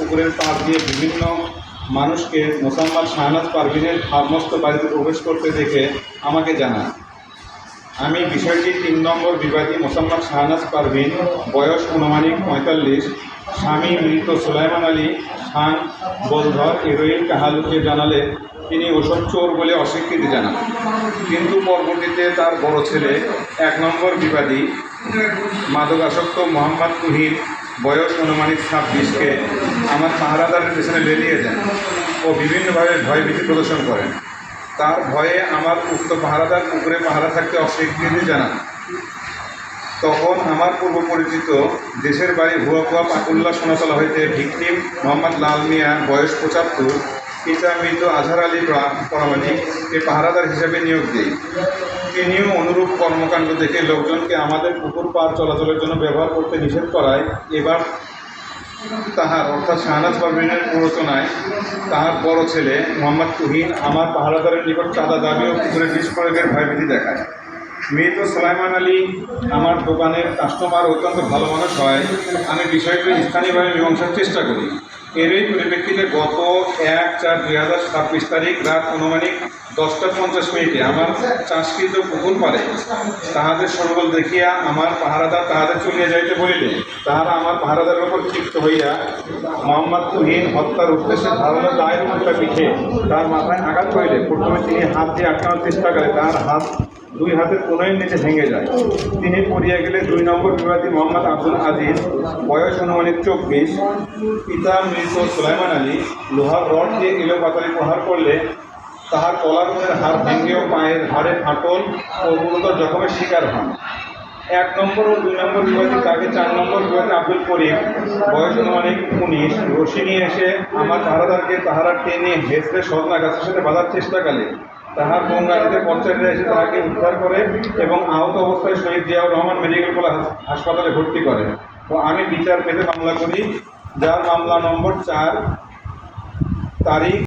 পুকুরের পাড় দিয়ে বিভিন্ন মানুষকে মোসাম্মদ শাহনাজ পারভীনের সমস্ত বাড়িতে প্রবেশ করতে দেখে আমাকে জানান। আমি বিষয়টি ৩ নম্বর বিবাদী মোসাম্মদ শাহনাজ পারভীন, বয়স আনুমানিক ৪৫, স্বামী মৃত সুলাইমান আলী খান বলধর হিরোইন কাহালুকে জানালে তিনি ওসব চোর বলে অস্বীকৃতি জানান। কিন্তু পরবর্তীতে তার বড় ছেলে ১ নম্বর বিবাদী মাদকাসক্ত মোহাম্মদ তুহিন, বয়স আনুমানিক ২৬কে আমার পাহারাদারের পেছনে বেরিয়ে দেন ও বিভিন্নভাবে ভয়ভীতি প্রদর্শন করেন। তার ভয়ে আমার উক্ত পাহারাদার পুকুরে পাহারা থাকতে অস্বীকৃতি জানান। তখন আমার পূর্ব পরিচিত দেশের বাড়ি ভুয়াকুয়া পাকুল্লা সোনাতলা হইতে ভিকটিম মোহাম্মদ লাল মিয়া, বয়স ৭৫, পিতা মৃত আজহার আলী প্রামাণিককে পাহারাদার হিসেবে নিয়োগ দেই। তিনিও অনুরূপ কর্মকাণ্ড দেখে লোকজনকে আমাদের পুকুর পার চলাচলের জন্য ব্যবহার করতে নিষেধ করায় এবার তাহার অর্থাৎ শাহনাজ পারভীনের প্ররোচনায় তাহার বড় ছেলে মোহাম্মদ তুহিন আমার পাহারাদারের নিকট চাঁদা দাবি ও পুকুরে বিষ প্রয়োগের ভয়ভীতি দেখায়। মৃত সুলাইমান আলী আমার দোকানের কাস্টমার অত্যন্ত ভালো মানুষ হয়। আমি বিষয়টি স্থানীয়ভাবে মীমাংসার চেষ্টা করি। এরই পরিপ্রেক্ষিতে গত ১/৪/২০২৬ তারিখ রাত আনুমানিক ১০টা ৫০ আমার চাষকৃত পুকুর পারে তাহাদের সরবল দেখিয়া আমার পাহারাদার তাহাদের চলিয়া যাইতে বলিলে তাহারা আমার পাহারাদারের উপর ক্ষিপ্ত হইয়া মোহাম্মদ তুহিন হত্যার উদ্দেশ্যে ধারণা দায়ের মুখটা পিঠে তার মাথায় আঘাত করিলে প্রথমে তিনি হাত দিয়ে আটকানোর চেষ্টা করে তার হাত ২ হাতের কোনোই নিচে ভেঙে যায়। তিনি পড়িয়া গেলে ২ নম্বর বিবাদী মোহাম্মদ আব্দুল আজিজ, বয়স আনুমানিক ২৪, পিতা মৃত সুলাইমান আলী লোহার রড দিয়ে এলোপাতাড়ি প্রহার করলে তাহার কলার হাড় ভেঙে ও পায়ের হাড়ে ফাটল ও গুরুতর জখমের শিকার হন। ১ নম্বর ও ২ নম্বর বিবাদী তাকে ৪ নম্বর বিবাদী আব্দুল করিম, বয়স আনুমানিক ১৯, রশি নিয়ে এসে আমার পাহারাদারকে তাহারা টেনে হেসড়ে সজনা গাছের সাথে বাঁধার চেষ্টাকালে তাহার বঙ্গালীতে পঞ্চায়েতরা এসে তাহাকে উদ্ধার করে এবং আহত অবস্থায় শহীদ জিয়াউর রহমান মেডিকেল কলেজ হাসপাতালে ভর্তি করে ও আমি বিচার পেতে মামলা করি, যার মামলা নম্বর ৪ তারিখ